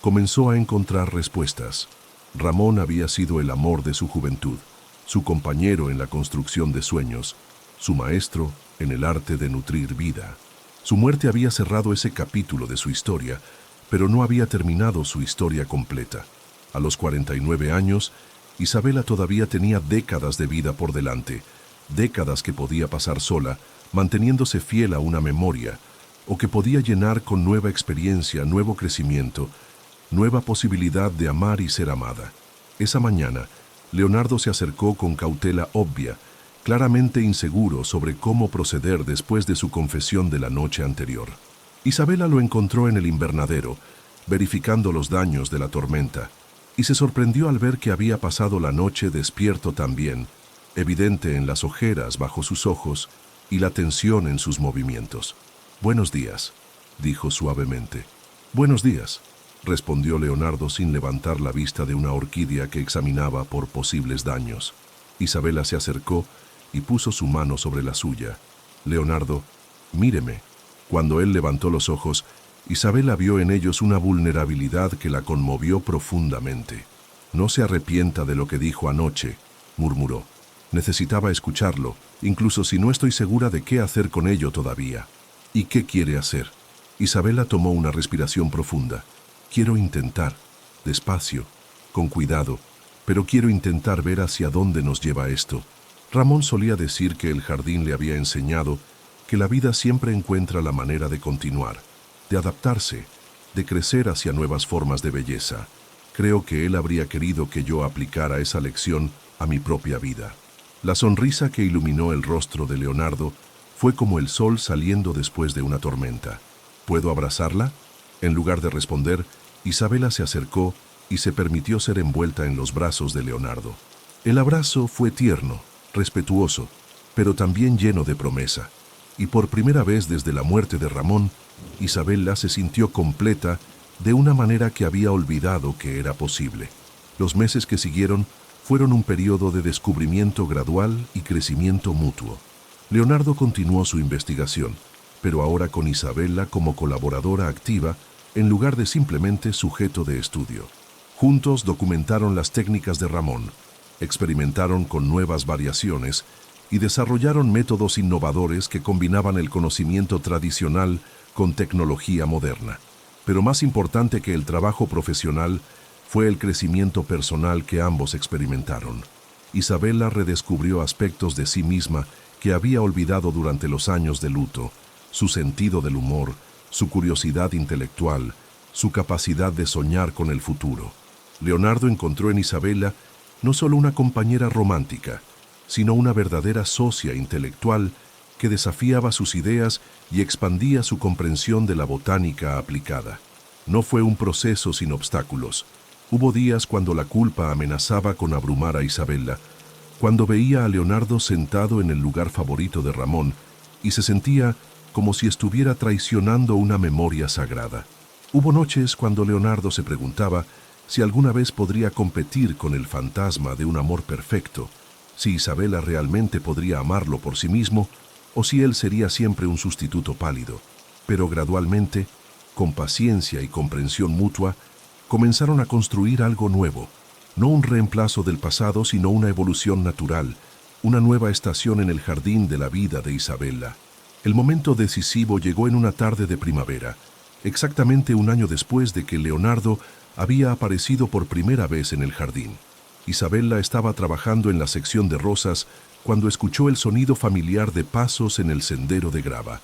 comenzó a encontrar respuestas. Ramón había sido el amor de su juventud, su compañero en la construcción de sueños, su maestro en el arte de nutrir vida. Su muerte había cerrado ese capítulo de su historia, pero no había terminado su historia completa. A los 49 años, Isabela todavía tenía décadas de vida por delante, décadas que podía pasar sola, manteniéndose fiel a una memoria, o que podía llenar con nueva experiencia, nuevo crecimiento, nueva posibilidad de amar y ser amada. Esa mañana, Leonardo se acercó con cautela obvia, claramente inseguro sobre cómo proceder después de su confesión de la noche anterior. Isabela lo encontró en el invernadero, verificando los daños de la tormenta, y se sorprendió al ver que había pasado la noche despierto también, evidente en las ojeras bajo sus ojos y la tensión en sus movimientos. «Buenos días», dijo suavemente. «Buenos días», respondió Leonardo sin levantar la vista de una orquídea que examinaba por posibles daños. Isabela se acercó y puso su mano sobre la suya. «Leonardo, míreme». Cuando él levantó los ojos, Isabela vio en ellos una vulnerabilidad que la conmovió profundamente. «No se arrepienta de lo que dijo anoche», murmuró. «Necesitaba escucharlo, incluso si no estoy segura de qué hacer con ello todavía». «¿Y qué quiere hacer?» Isabela tomó una respiración profunda. «Quiero intentar, despacio, con cuidado, pero quiero intentar ver hacia dónde nos lleva esto». Ramón solía decir que el jardín le había enseñado que la vida siempre encuentra la manera de continuar, de adaptarse, de crecer hacia nuevas formas de belleza. Creo que él habría querido que yo aplicara esa lección a mi propia vida. La sonrisa que iluminó el rostro de Leonardo fue como el sol saliendo después de una tormenta. «¿Puedo abrazarla?» En lugar de responder, Isabela se acercó y se permitió ser envuelta en los brazos de Leonardo. El abrazo fue tierno, respetuoso, pero también lleno de promesa. Y por primera vez desde la muerte de Ramón, Isabela se sintió completa de una manera que había olvidado que era posible. Los meses que siguieron fueron un periodo de descubrimiento gradual y crecimiento mutuo. Leonardo continuó su investigación, pero ahora con Isabela como colaboradora activa en lugar de simplemente sujeto de estudio. Juntos documentaron las técnicas de Ramón, experimentaron con nuevas variaciones y desarrollaron métodos innovadores que combinaban el conocimiento tradicional con tecnología moderna. Pero más importante que el trabajo profesional fue el crecimiento personal que ambos experimentaron. Isabela redescubrió aspectos de sí misma que había olvidado durante los años de luto, su sentido del humor, su curiosidad intelectual, su capacidad de soñar con el futuro. Leonardo encontró en Isabela no solo una compañera romántica, sino una verdadera socia intelectual que desafiaba sus ideas y expandía su comprensión de la botánica aplicada. No fue un proceso sin obstáculos. Hubo días cuando la culpa amenazaba con abrumar a Isabela, cuando veía a Leonardo sentado en el lugar favorito de Ramón y se sentía como si estuviera traicionando una memoria sagrada. Hubo noches cuando Leonardo se preguntaba si alguna vez podría competir con el fantasma de un amor perfecto, si Isabela realmente podría amarlo por sí mismo o si él sería siempre un sustituto pálido. Pero gradualmente, con paciencia y comprensión mutua, comenzaron a construir algo nuevo, no un reemplazo del pasado, sino una evolución natural, una nueva estación en el jardín de la vida de Isabela. El momento decisivo llegó en una tarde de primavera, exactamente un año después de que Leonardo había aparecido por primera vez en el jardín. Isabela estaba trabajando en la sección de rosas cuando escuchó el sonido familiar de pasos en el sendero de grava.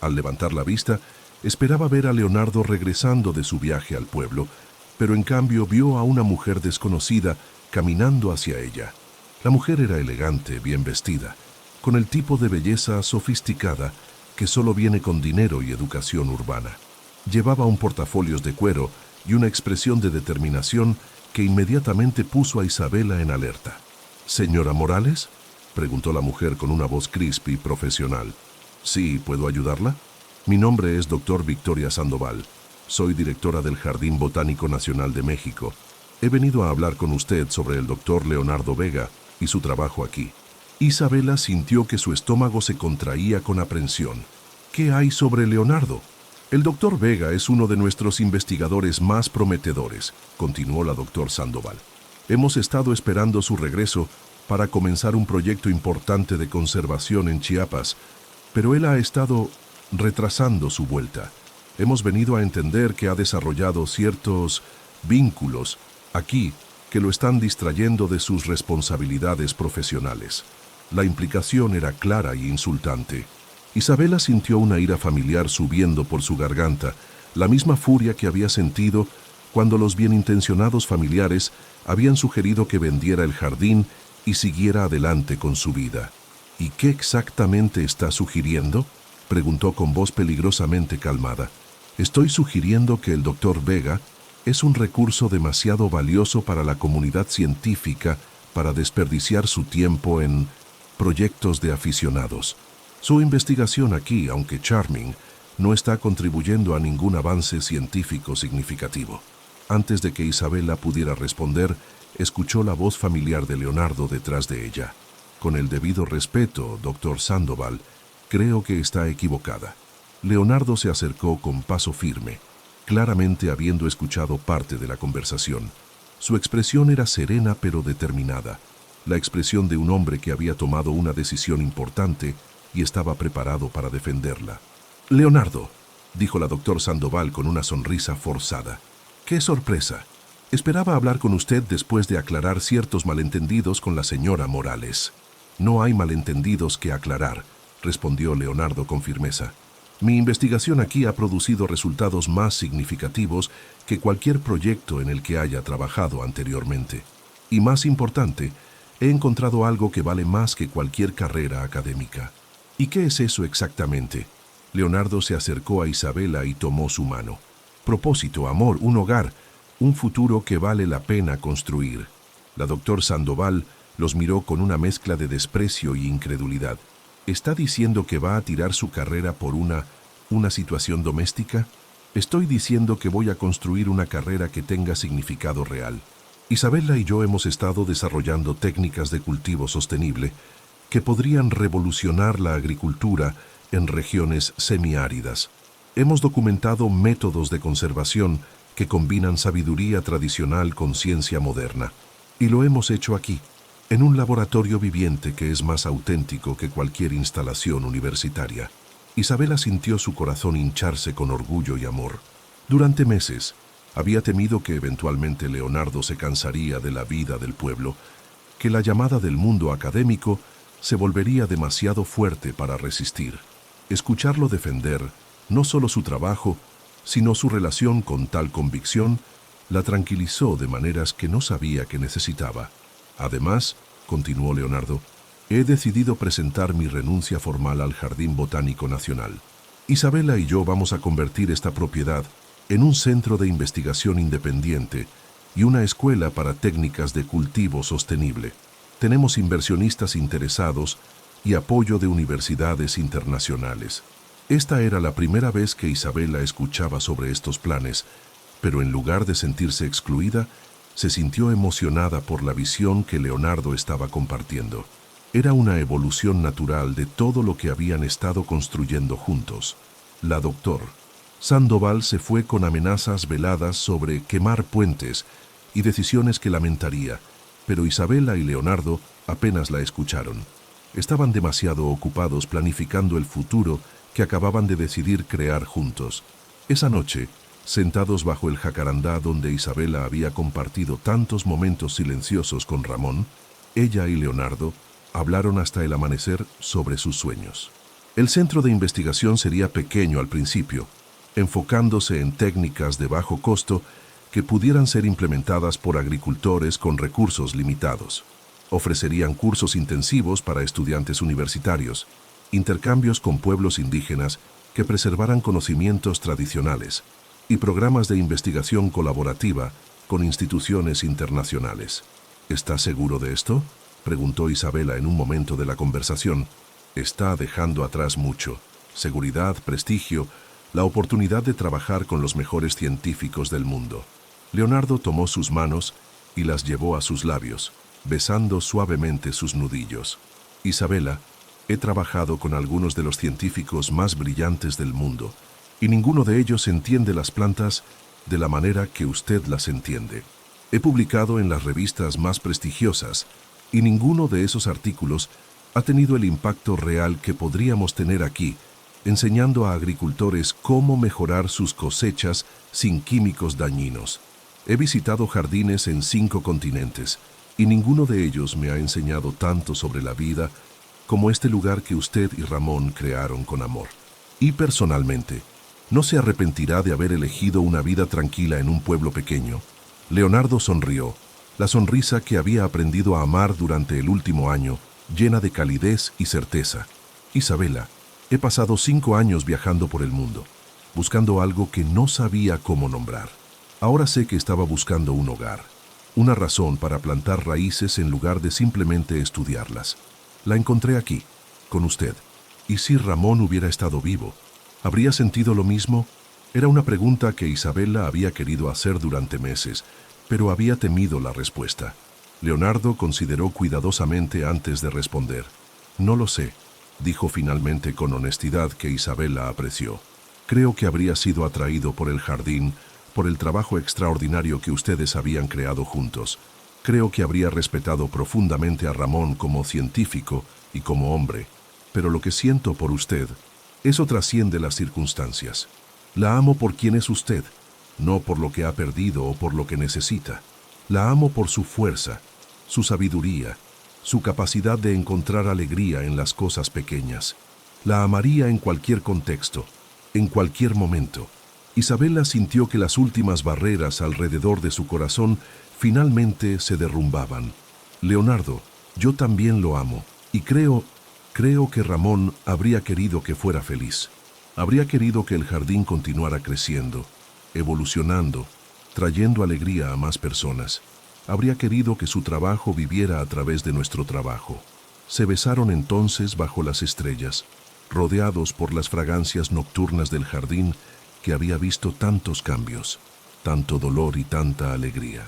Al levantar la vista, esperaba ver a Leonardo regresando de su viaje al pueblo, pero en cambio vio a una mujer desconocida caminando hacia ella. La mujer era elegante, bien vestida, con el tipo de belleza sofisticada que solo viene con dinero y educación urbana. Llevaba un portafolios de cuero y una expresión de determinación que inmediatamente puso a Isabela en alerta. «¿Señora Morales?», preguntó la mujer con una voz crisp y profesional. «Sí, ¿puedo ayudarla? Mi nombre es Dr. Victoria Sandoval. Soy directora del Jardín Botánico Nacional de México. He venido a hablar con usted sobre el doctor Leonardo Vega y su trabajo aquí. Isabela sintió que su estómago se contraía con aprensión. ¿Qué hay sobre Leonardo? El doctor Vega es uno de nuestros investigadores más prometedores, continuó la doctora Sandoval. Hemos estado esperando su regreso para comenzar un proyecto importante de conservación en Chiapas, pero él ha estado retrasando su vuelta. Hemos venido a entender que ha desarrollado ciertos vínculos aquí que lo están distrayendo de sus responsabilidades profesionales. La implicación era clara y insultante. Isabela sintió una ira familiar subiendo por su garganta, la misma furia que había sentido cuando los bienintencionados familiares habían sugerido que vendiera el jardín y siguiera adelante con su vida. ¿Y qué exactamente está sugiriendo?, preguntó con voz peligrosamente calmada. Estoy sugiriendo que el doctor Vega es un recurso demasiado valioso para la comunidad científica para desperdiciar su tiempo en proyectos de aficionados. Su investigación aquí, aunque charming, no está contribuyendo a ningún avance científico significativo. Antes de que Isabela pudiera responder, escuchó la voz familiar de Leonardo detrás de ella. Con el debido respeto, doctor Sandoval, creo que está equivocada. Leonardo se acercó con paso firme, claramente habiendo escuchado parte de la conversación. Su expresión era serena pero determinada, la expresión de un hombre que había tomado una decisión importante y estaba preparado para defenderla. «Leonardo», dijo la doctora Sandoval con una sonrisa forzada. «¡Qué sorpresa! Esperaba hablar con usted después de aclarar ciertos malentendidos con la señora Morales». «No hay malentendidos que aclarar», respondió Leonardo con firmeza. «Mi investigación aquí ha producido resultados más significativos que cualquier proyecto en el que haya trabajado anteriormente. Y más importante, he encontrado algo que vale más que cualquier carrera académica». «¿Y qué es eso exactamente?». Leonardo se acercó a Isabela y tomó su mano. «Propósito, amor, un hogar, un futuro que vale la pena construir». La doctora Sandoval los miró con una mezcla de desprecio y incredulidad. «¿Está diciendo que va a tirar su carrera por una situación doméstica?». «Estoy diciendo que voy a construir una carrera que tenga significado real. Isabela y yo hemos estado desarrollando técnicas de cultivo sostenible que podrían revolucionar la agricultura en regiones semiáridas. Hemos documentado métodos de conservación que combinan sabiduría tradicional con ciencia moderna. Y lo hemos hecho aquí, en un laboratorio viviente que es más auténtico que cualquier instalación universitaria». Isabela sintió su corazón hincharse con orgullo y amor. Durante meses, había temido que eventualmente Leonardo se cansaría de la vida del pueblo, que la llamada del mundo académico se volvería demasiado fuerte para resistir. Escucharlo defender no solo su trabajo, sino su relación con tal convicción, la tranquilizó de maneras que no sabía que necesitaba. «Además», continuó Leonardo, «he decidido presentar mi renuncia formal al Jardín Botánico Nacional. Isabela y yo vamos a convertir esta propiedad en un centro de investigación independiente y una escuela para técnicas de cultivo sostenible. Tenemos inversionistas interesados y apoyo de universidades internacionales». Esta era la primera vez que Isabela escuchaba sobre estos planes, pero en lugar de sentirse excluida, se sintió emocionada por la visión que Leonardo estaba compartiendo. Era una evolución natural de todo lo que habían estado construyendo juntos. La doctora Sandoval se fue con amenazas veladas sobre quemar puentes y decisiones que lamentaría, pero Isabela y Leonardo apenas la escucharon. Estaban demasiado ocupados planificando el futuro que acababan de decidir crear juntos. Esa noche, sentados bajo el jacarandá donde Isabela había compartido tantos momentos silenciosos con Ramón, ella y Leonardo hablaron hasta el amanecer sobre sus sueños. El centro de investigación sería pequeño al principio, enfocándose en técnicas de bajo costo que pudieran ser implementadas por agricultores con recursos limitados. Ofrecerían cursos intensivos para estudiantes universitarios, intercambios con pueblos indígenas que preservaran conocimientos tradicionales y programas de investigación colaborativa con instituciones internacionales. ¿Está seguro de esto?, preguntó Isabela en un momento de la conversación. «Está dejando atrás mucho: seguridad, prestigio, la oportunidad de trabajar con los mejores científicos del mundo. Leonardo tomó sus manos y las llevó a sus labios, besando suavemente sus nudillos. Isabela, he trabajado con algunos de los científicos más brillantes del mundo, y ninguno de ellos entiende las plantas de la manera que usted las entiende. He publicado en las revistas más prestigiosas, y ninguno de esos artículos ha tenido el impacto real que podríamos tener aquí, enseñando a agricultores cómo mejorar sus cosechas sin químicos dañinos. He visitado jardines en 5 continentes, y ninguno de ellos me ha enseñado tanto sobre la vida como este lugar que usted y Ramón crearon con amor. Y personalmente, ¿no se arrepentirá de haber elegido una vida tranquila en un pueblo pequeño? Leonardo sonrió, la sonrisa que había aprendido a amar durante el último año, llena de calidez y certeza. Isabela, he pasado 5 años viajando por el mundo, buscando algo que no sabía cómo nombrar. Ahora sé que estaba buscando un hogar, una razón para plantar raíces en lugar de simplemente estudiarlas. La encontré aquí, con usted. ¿Y si Ramón hubiera estado vivo? ¿Habría sentido lo mismo? Era una pregunta que Isabela había querido hacer durante meses, pero había temido la respuesta. Leonardo consideró cuidadosamente antes de responder. No lo sé, dijo finalmente con honestidad que Isabela apreció. Creo que habría sido atraído por el jardín, por el trabajo extraordinario que ustedes habían creado juntos. Creo que habría respetado profundamente a Ramón como científico y como hombre, pero lo que siento por usted, eso trasciende las circunstancias. La amo por quien es usted, no por lo que ha perdido o por lo que necesita. La amo por su fuerza, su sabiduría, su capacidad de encontrar alegría en las cosas pequeñas. La amaría en cualquier contexto, en cualquier momento. Isabela sintió que las últimas barreras alrededor de su corazón finalmente se derrumbaban. Leonardo, yo también lo amo, y creo que Ramón habría querido que fuera feliz. Habría querido que el jardín continuara creciendo, evolucionando, trayendo alegría a más personas. Habría querido que su trabajo viviera a través de nuestro trabajo. Se besaron entonces bajo las estrellas, rodeados por las fragancias nocturnas del jardín que había visto tantos cambios, tanto dolor y tanta alegría.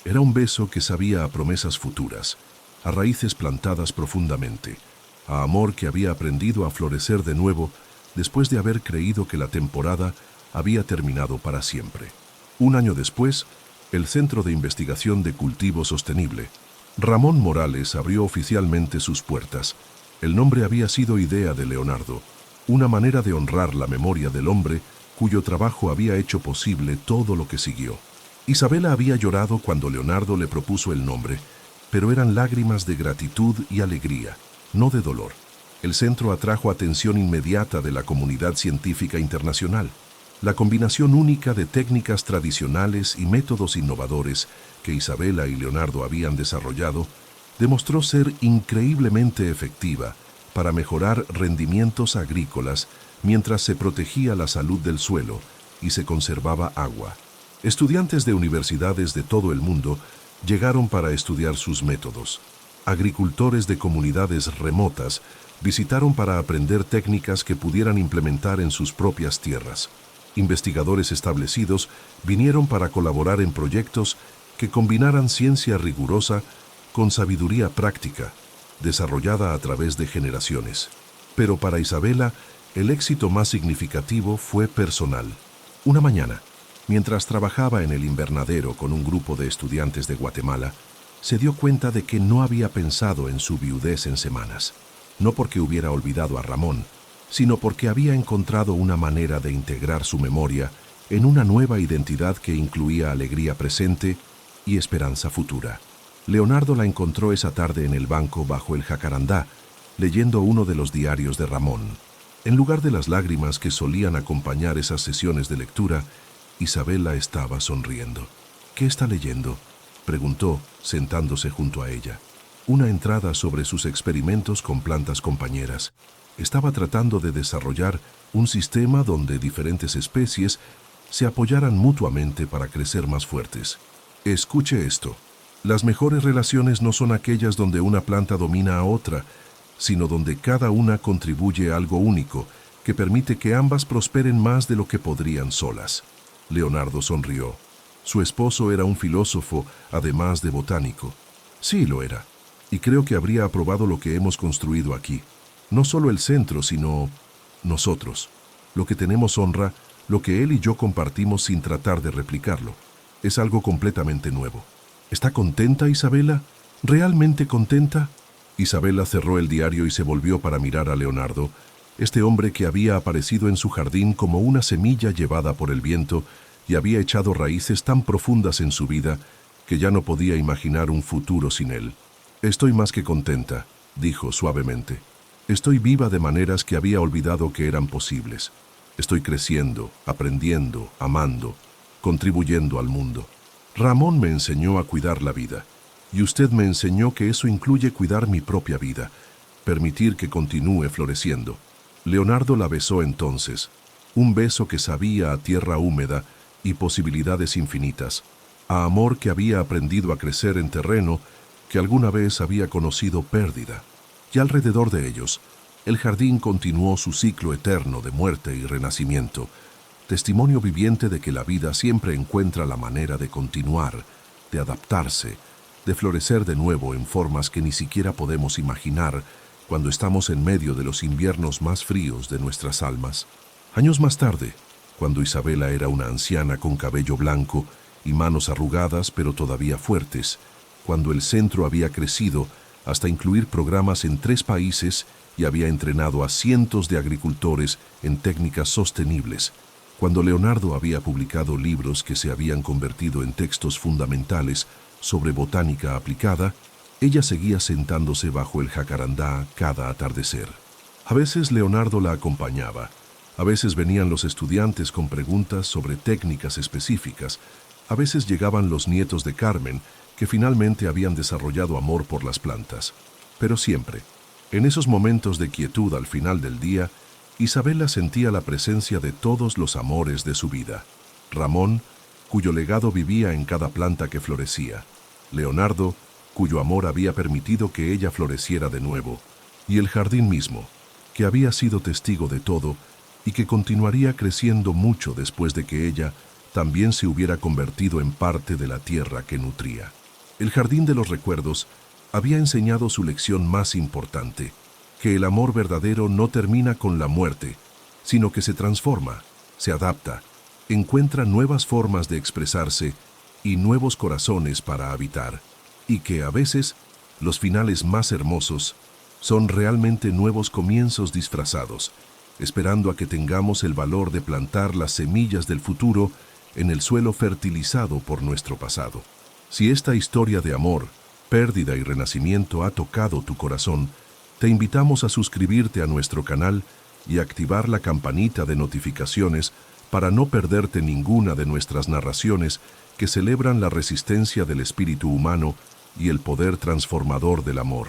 Era un beso que sabía a promesas futuras, a raíces plantadas profundamente, a amor que había aprendido a florecer de nuevo después de haber creído que la temporada había terminado para siempre. Un año después, el Centro de Investigación de Cultivo Sostenible, Ramón Morales, abrió oficialmente sus puertas. El nombre había sido idea de Leonardo, una manera de honrar la memoria del hombre cuyo trabajo había hecho posible todo lo que siguió. Isabela había llorado cuando Leonardo le propuso el nombre, pero eran lágrimas de gratitud y alegría, no de dolor. El centro atrajo atención inmediata de la comunidad científica internacional. La combinación única de técnicas tradicionales y métodos innovadores que Isabela y Leonardo habían desarrollado demostró ser increíblemente efectiva para mejorar rendimientos agrícolas mientras se protegía la salud del suelo y se conservaba agua. Estudiantes de universidades de todo el mundo llegaron para estudiar sus métodos. Agricultores de comunidades remotas visitaron para aprender técnicas que pudieran implementar en sus propias tierras. Investigadores establecidos vinieron para colaborar en proyectos que combinaran ciencia rigurosa con sabiduría práctica, desarrollada a través de generaciones. Pero para Isabela, el éxito más significativo fue personal. Una mañana, mientras trabajaba en el invernadero con un grupo de estudiantes de Guatemala, se dio cuenta de que no había pensado en su viudez en semanas. No porque hubiera olvidado a Ramón, sino porque había encontrado una manera de integrar su memoria en una nueva identidad que incluía alegría presente y esperanza futura. Leonardo la encontró esa tarde en el banco bajo el jacarandá, leyendo uno de los diarios de Ramón. En lugar de las lágrimas que solían acompañar esas sesiones de lectura, Isabela estaba sonriendo. «¿Qué está leyendo?», preguntó, sentándose junto a ella. Una entrada sobre sus experimentos con plantas compañeras. Estaba tratando de desarrollar un sistema donde diferentes especies se apoyaran mutuamente para crecer más fuertes. Escuche esto. Las mejores relaciones no son aquellas donde una planta domina a otra, sino donde cada una contribuye algo único que permite que ambas prosperen más de lo que podrían solas. Leonardo sonrió. Su esposo era un filósofo, además de botánico. Sí, lo era. Y creo que habría aprobado lo que hemos construido aquí. No solo el centro, sino nosotros. Lo que tenemos honra, lo que él y yo compartimos sin tratar de replicarlo. Es algo completamente nuevo. ¿Está contenta, Isabela? ¿Realmente contenta? Isabela cerró el diario y se volvió para mirar a Leonardo, este hombre que había aparecido en su jardín como una semilla llevada por el viento y había echado raíces tan profundas en su vida que ya no podía imaginar un futuro sin él. «Estoy más que contenta», dijo suavemente. «Estoy viva de maneras que había olvidado que eran posibles. Estoy creciendo, aprendiendo, amando, contribuyendo al mundo. Ramón me enseñó a cuidar la vida, y usted me enseñó que eso incluye cuidar mi propia vida, permitir que continúe floreciendo». Leonardo la besó entonces, un beso que sabía a tierra húmeda y posibilidades infinitas, a amor que había aprendido a crecer en terreno que alguna vez había conocido pérdida. Y alrededor de ellos, el jardín continuó su ciclo eterno de muerte y renacimiento, testimonio viviente de que la vida siempre encuentra la manera de continuar, de adaptarse, de florecer de nuevo en formas que ni siquiera podemos imaginar cuando estamos en medio de los inviernos más fríos de nuestras almas. Años más tarde, cuando Isabela era una anciana con cabello blanco y manos arrugadas pero todavía fuertes, cuando el centro había crecido hasta incluir programas en 3 países y había entrenado a cientos de agricultores en técnicas sostenibles, cuando Leonardo había publicado libros que se habían convertido en textos fundamentales sobre botánica aplicada, ella seguía sentándose bajo el jacarandá cada atardecer. A veces Leonardo la acompañaba, a veces venían los estudiantes con preguntas sobre técnicas específicas, a veces llegaban los nietos de Carmen, que finalmente habían desarrollado amor por las plantas. Pero siempre, en esos momentos de quietud al final del día, Isabela sentía la presencia de todos los amores de su vida. Ramón, cuyo legado vivía en cada planta que florecía. Leonardo, cuyo amor había permitido que ella floreciera de nuevo. Y el jardín mismo, que había sido testigo de todo y que continuaría creciendo mucho después de que ella también se hubiera convertido en parte de la tierra que nutría. El jardín de los recuerdos había enseñado su lección más importante, que el amor verdadero no termina con la muerte, sino que se transforma, se adapta, encuentra nuevas formas de expresarse y nuevos corazones para habitar, y que a veces los finales más hermosos son realmente nuevos comienzos disfrazados, esperando a que tengamos el valor de plantar las semillas del futuro en el suelo fertilizado por nuestro pasado. Si esta historia de amor, pérdida y renacimiento ha tocado tu corazón, te invitamos a suscribirte a nuestro canal y activar la campanita de notificaciones para no perderte ninguna de nuestras narraciones que celebran la resistencia del espíritu humano y el poder transformador del amor.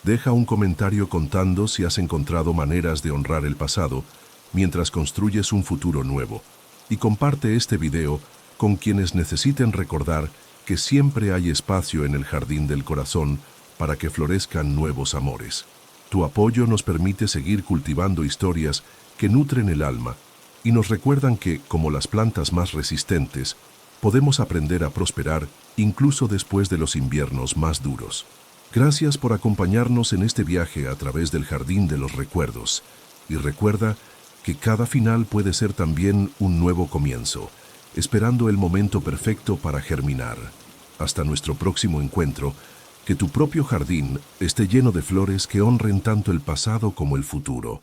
Deja un comentario contando si has encontrado maneras de honrar el pasado mientras construyes un futuro nuevo. Y comparte este video con quienes necesiten recordar que siempre hay espacio en el jardín del corazón para que florezcan nuevos amores. Tu apoyo nos permite seguir cultivando historias que nutren el alma y nos recuerdan que, como las plantas más resistentes, podemos aprender a prosperar incluso después de los inviernos más duros. Gracias por acompañarnos en este viaje a través del jardín de los recuerdos. Y recuerda que cada final puede ser también un nuevo comienzo, esperando el momento perfecto para germinar. Hasta nuestro próximo encuentro, que tu propio jardín esté lleno de flores que honren tanto el pasado como el futuro.